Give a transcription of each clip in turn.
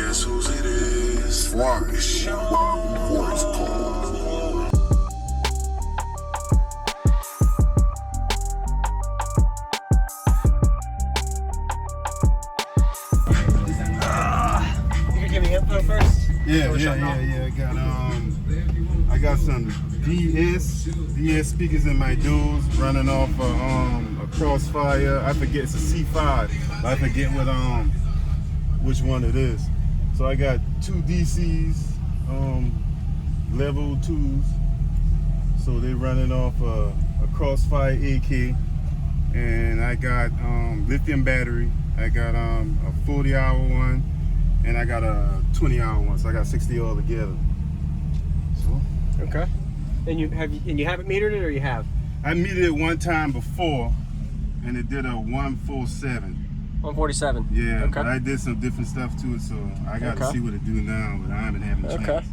Guess whose it is? Flash. Voice call. You can give me info first? Yeah. I got some DS speakers in my duals running off a Crossfire. I forget, it's a C5. I forget which one it is. So I got two DCs, level 2s. So they're running off a Crossfire AK, and I got lithium battery. I got a 40-hour one, and I got a 20-hour one. So I got 60 all together. So. Okay. And you haven't metered it, or you have? I metered it one time before, and it did a 147. 147. Yeah, okay. But I did some different stuff to it, so I got to see what it do now. But I haven't having a chance. Okay.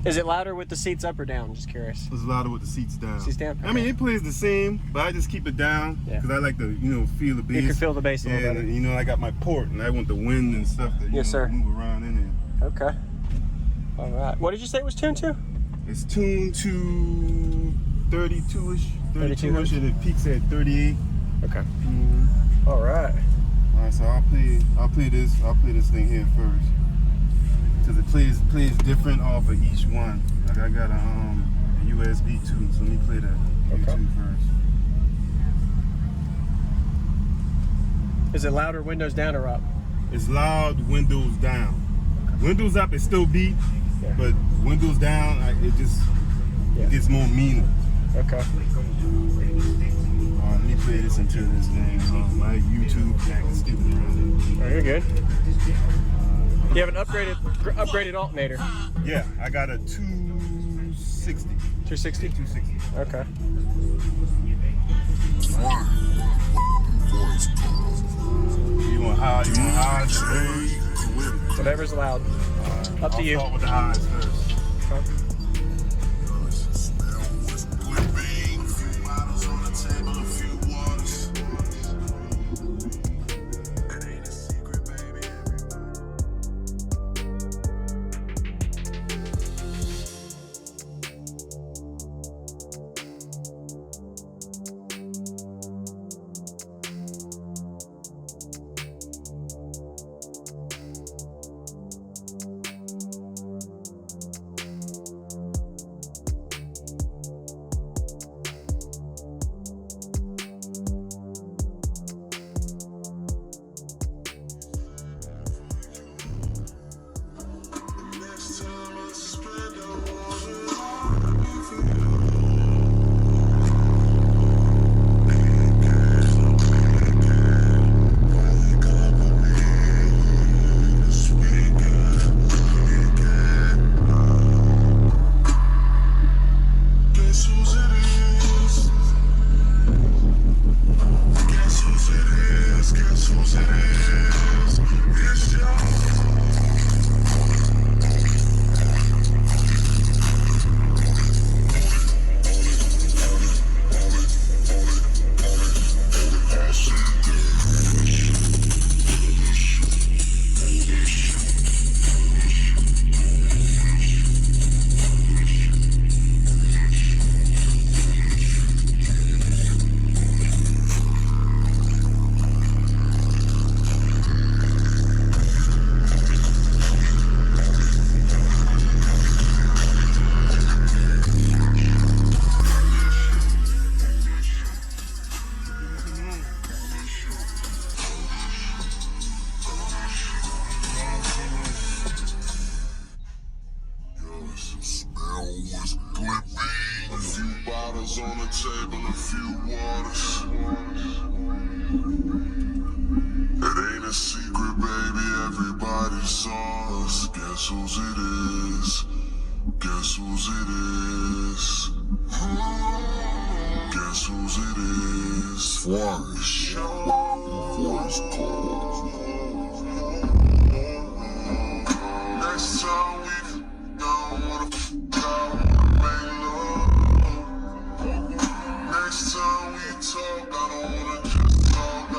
Is it louder with the seats up or down? Just curious. It's louder with the seats down. Seats down. Okay. I mean, it plays the same, but I just keep it down because I like to, feel the bass. You can feel the bass a little better. And, I got my port, and I want the wind and stuff to move around in there. Okay. All right. What did you say it was tuned to? It's tuned to 32-ish, and it peaks at 38. Okay. All right. All right, so I'll play this thing here first, because it plays different off of each one. Like I got a USB too, so let me play that YouTube first. Is it louder windows down or up? It's loud windows down. Okay. Windows up, it still beat, but windows down, it just gets more meaner. Okay. Let me play this into this thing. My YouTube acting stupid around here. Oh, you're good. You have an upgraded alternator. Yeah, I got a 260. 260? 260. Okay. You want high? You want highs? Whatever's loud. Up to you. I'll start with the highs first. Okay. On the table, a few waters. It ain't a secret, baby, everybody saw us. Guess whose it is? Guess whose it is? Guess whose it is? Flash. Voice call. Next time we don't wanna make love. Next time we talk, I don't wanna just talk, I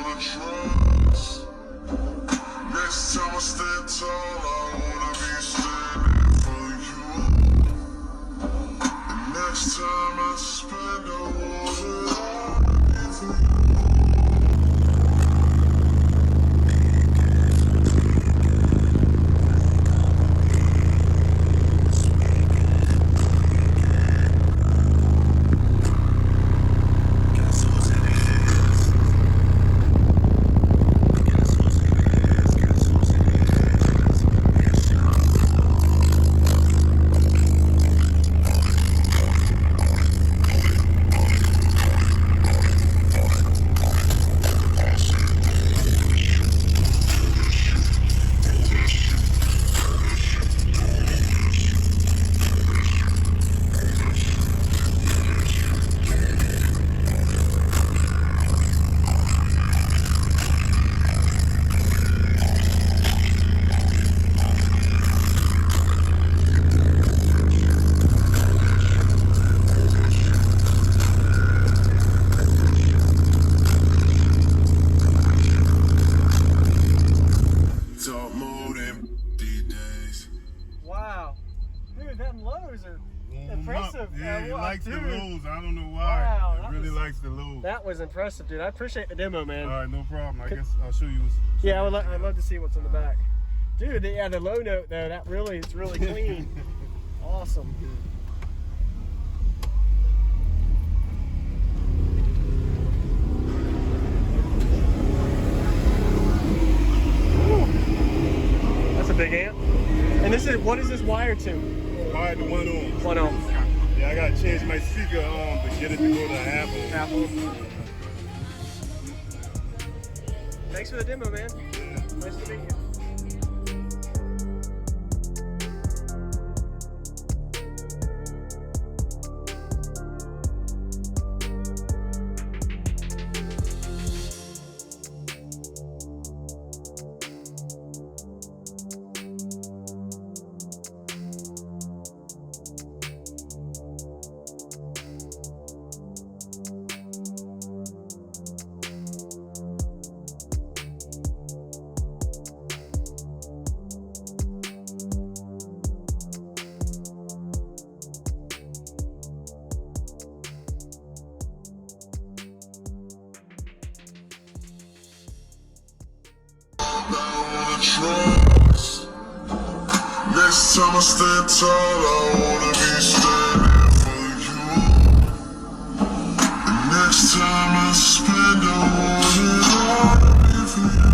wanna trust. Next time I stand tall, I wanna be standing for you. And next time I spend a wanna be for you. Wow. Dude, them lows are impressive. Yeah, he likes the lows. I don't know why. Wow, he really likes the lows. That was impressive, dude. I appreciate the demo, man. All right, no problem. I guess I'll show you. Yeah, I'd love to see what's in the back. Dude, yeah, the low note though, that really, it's really clean. Awesome. Woo. That's a big amp. And this is, what is this wired to? Wired to 1 ohm. 1 ohm. Yeah, I gotta change my speaker to get it to go to half ohm. Half ohm. Thanks for the demo, man. Yeah. Nice to meet you. Next time I stand tall, I wanna be standing for you. And next time I spend a wanna be for you.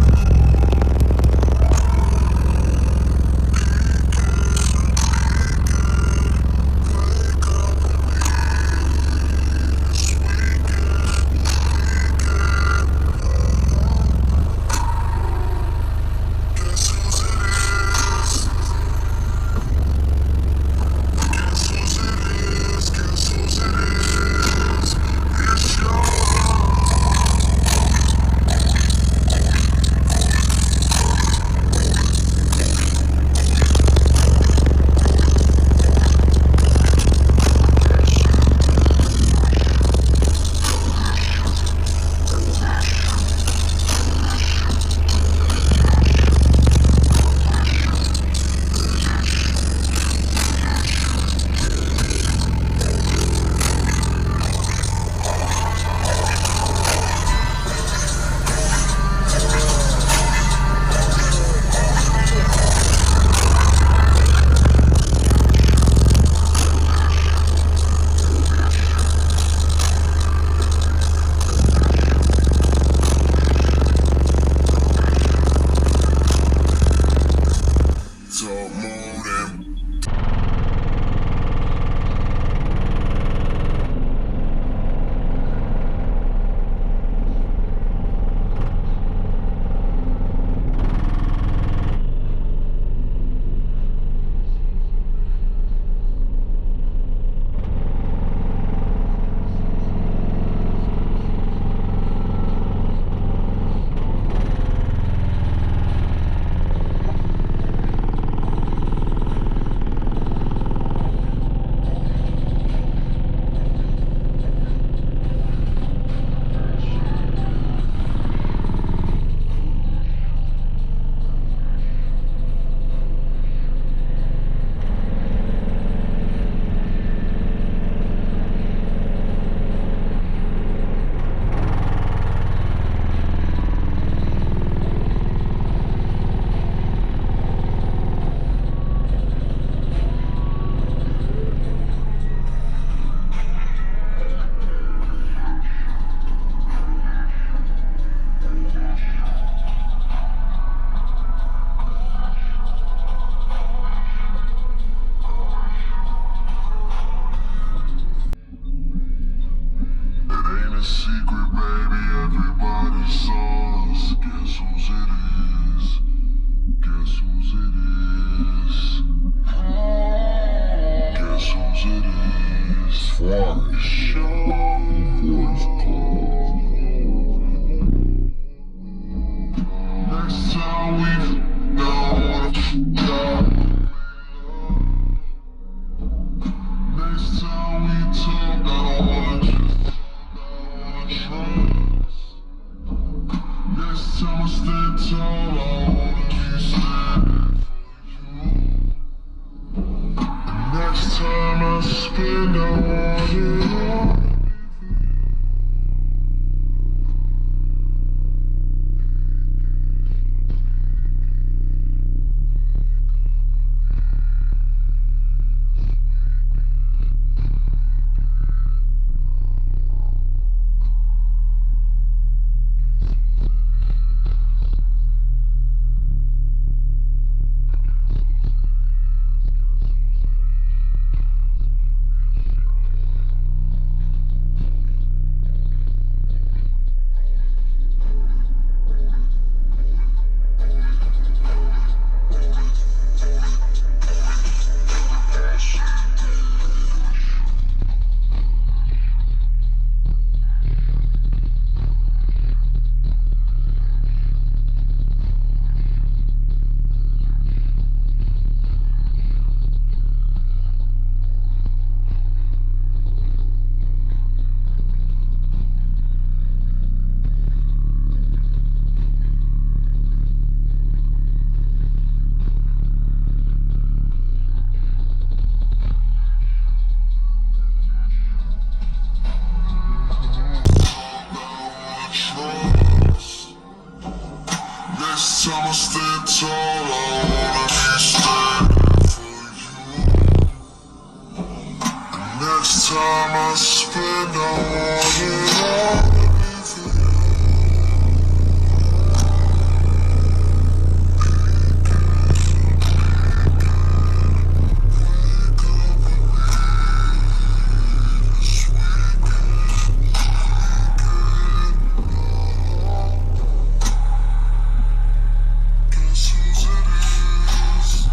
whose it is? Guess whose it is? Voice call. Next time we next time we talk, I don't wanna trust. Next time I stand tall, I wanna be standing for you. And next time I spend, I want it all. Next time I stand tall, I wanna be standing for you. And next time I spend, I want it all to be for you. Guess whose it is?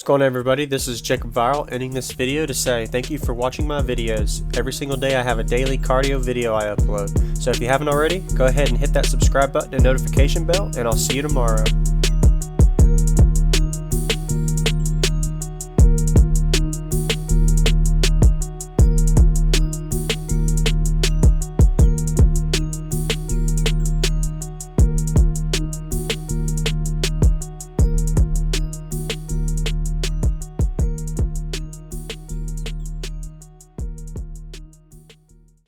going on, everybody? This is JacobViral ending this video to say thank you for watching my videos. Every single day I have a daily cardio video I upload. So if you haven't already, go ahead and hit that subscribe button and notification bell, and I'll see you tomorrow.